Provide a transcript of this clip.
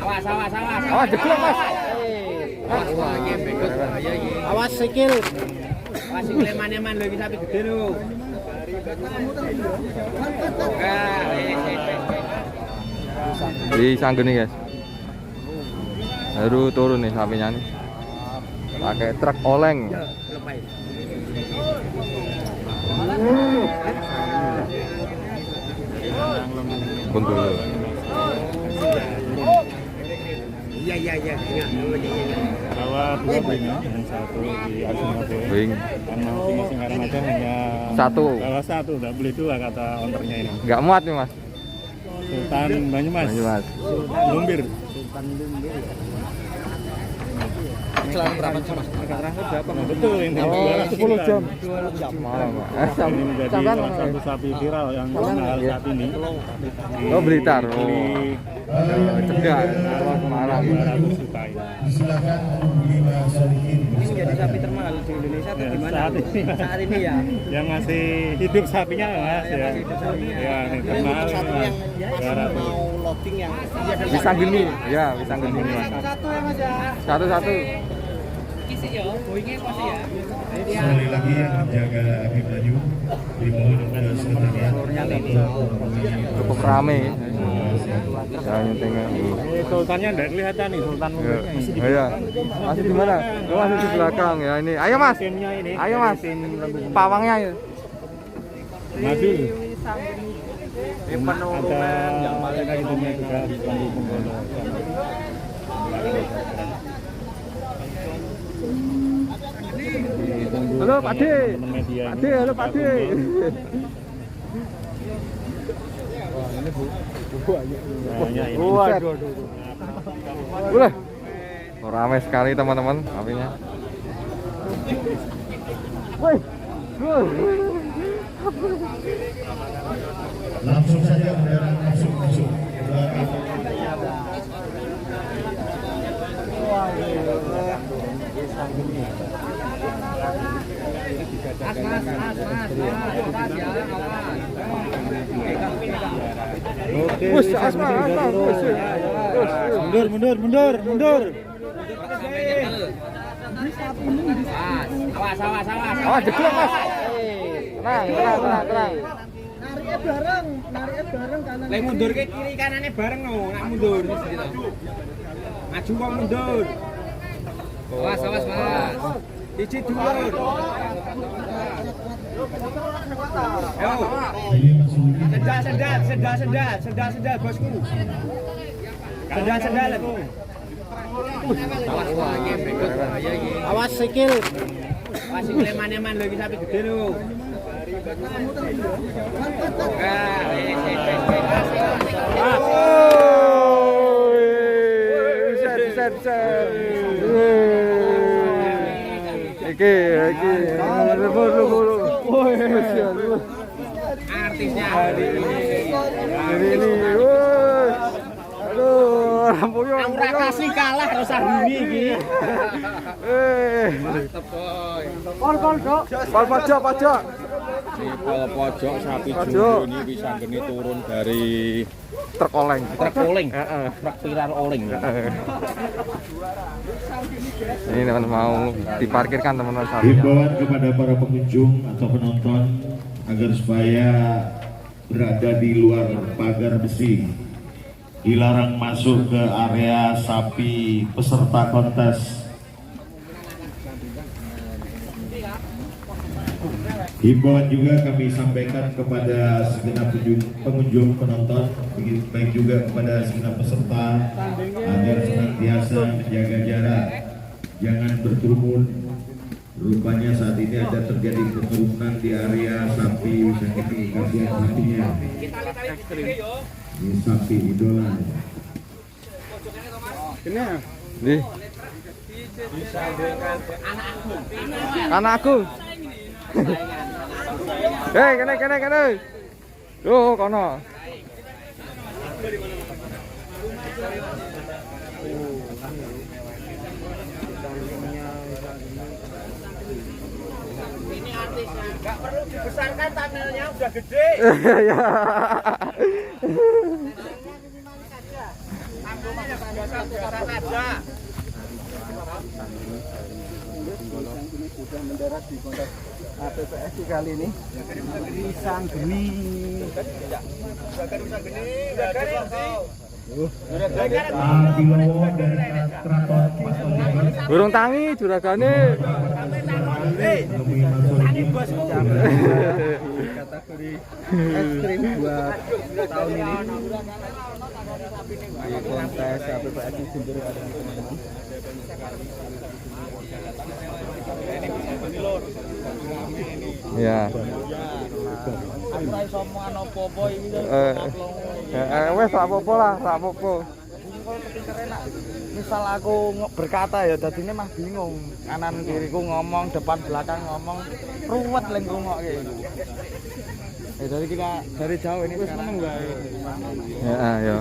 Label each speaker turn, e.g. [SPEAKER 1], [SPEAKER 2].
[SPEAKER 1] Awas jeblok Mas.
[SPEAKER 2] Awas sikil.
[SPEAKER 1] Awas sikile man-man lho iki sapi gede lho. Di sanggeni guys. Baru turun nih sapinya nih. Pakai truk oleng. Buntul.
[SPEAKER 2] Iya.
[SPEAKER 3] Bawa dua wing, yang satu di Asingaboy.
[SPEAKER 1] Wing.
[SPEAKER 3] Yang mau tinggal Singaraja hanya
[SPEAKER 1] Satu.
[SPEAKER 3] bawa satu, nggak beli dua kata ownernya ini.
[SPEAKER 1] Nggak muat nih Mas.
[SPEAKER 3] Sultan Banyumas.
[SPEAKER 1] Banyumas.
[SPEAKER 3] Lumbir.
[SPEAKER 2] Selang berapa jam Mas?
[SPEAKER 3] Berapa? Betul ini.
[SPEAKER 2] 10 jam.
[SPEAKER 1] Malam Pak.
[SPEAKER 3] Ini menjadi salah satu sapi viral yang mahal saat ini.
[SPEAKER 1] Oh Blitar. Oh.
[SPEAKER 3] Beli
[SPEAKER 1] Cegah. Semarang.
[SPEAKER 3] 200 juta ini.
[SPEAKER 2] Ini menjadi sapi termahal di Indonesia atau
[SPEAKER 3] Ya,
[SPEAKER 2] gimana?
[SPEAKER 3] saat ini
[SPEAKER 2] ya.
[SPEAKER 3] Yang masih hidup sapinya Mas ya. Ya, ini termahal
[SPEAKER 2] Satu
[SPEAKER 3] Mas.
[SPEAKER 2] yang masih mau loading yang
[SPEAKER 1] Bisa gini. Ya, bisa gini Mas.
[SPEAKER 2] satu ya Mas ya.
[SPEAKER 1] Satu-satu.
[SPEAKER 4] Sekali lagi yang menjaga Habib Laju di Mulut
[SPEAKER 1] Cukup rame. Ya, tengah.
[SPEAKER 3] Ini sultannya enggak kelihatan nih, sultan lumbirnya.
[SPEAKER 1] Oh iya. Masih di mana? Oh, masih di belakang ya ini. Ayo Mas.
[SPEAKER 3] Mesinnya ini.
[SPEAKER 1] Ayo Mas. Pawangnya ya.
[SPEAKER 3] Maju.
[SPEAKER 2] Penuh
[SPEAKER 3] Ada hidungnya juga di Pembu Bengkolo.
[SPEAKER 1] Halo Pak De.
[SPEAKER 3] Media
[SPEAKER 1] Pak De, halo Pak De.
[SPEAKER 3] Banyak ini.
[SPEAKER 1] Waduh. Boleh. Ramai sekali teman-teman apinya. Woi.
[SPEAKER 4] langsung saja kendaraan masuk.
[SPEAKER 3] Oke, mundur.
[SPEAKER 1] Awas jeblok Mas. Tenang.
[SPEAKER 2] Nariknya bareng kanan.
[SPEAKER 1] Lek mundur ke kiri kanannya bareng no, nak mundur. Maju kok mundur. Awas Mas. Iji dhuwur. Ayo. Sedat bosku. Sedat.
[SPEAKER 2] Awas sikil.
[SPEAKER 1] Awas sikile man-man lho iki sapi gede lho. Bisa. Iki. Artisnya hari ini. Aduh, rampuyo. Ora kasih kalah terus Sarbini iki. Mantep, coy. Pol pojok.
[SPEAKER 3] Pol pojok sapi jumbo ini bisa geni turun dari
[SPEAKER 1] Truk oleng.
[SPEAKER 3] truk viral oleng.
[SPEAKER 1] Ini teman mau diparkirkan teman-teman sapinya.
[SPEAKER 4] Himbauan kepada para pengunjung atau penonton agar supaya berada di luar pagar besi, dilarang masuk ke area sapi peserta kontes. Himbauan juga kami sampaikan kepada segenap pengunjung penonton, baik juga kepada segenap peserta agar senantiasa menjaga jarak, jangan berkerumun. Rupanya saat ini ada terjadi kerumunan di area sapi, saking kasihan sapinya. Ini sapi idola.
[SPEAKER 1] Nih. Anakku. Hei, kene. Loh, kono.
[SPEAKER 2] Ini artisnya. Nggak perlu dibesarkan, thumbnailnya udah gede.
[SPEAKER 1] Ya.
[SPEAKER 2] Sudah mendarat di kontak APPS kali ini. Pisang geni.
[SPEAKER 4] Kilowo dari Keraton Pasar
[SPEAKER 5] Burung tangi juragane.
[SPEAKER 2] Kategori ekstrim buat tahun ini. Di kontes APPS di Jember kali ini, teman-teman.
[SPEAKER 5] Ya. Wes tak apa-apa lah, tak apa-apa.
[SPEAKER 2] Misal aku berkata ya dadine mah bingung. Kanan kiriku ngomong, depan belakang ngomong, ruwet leng ngrungokke iku. Dari kita dari jauh ini sekarang.
[SPEAKER 5] Ya, ya.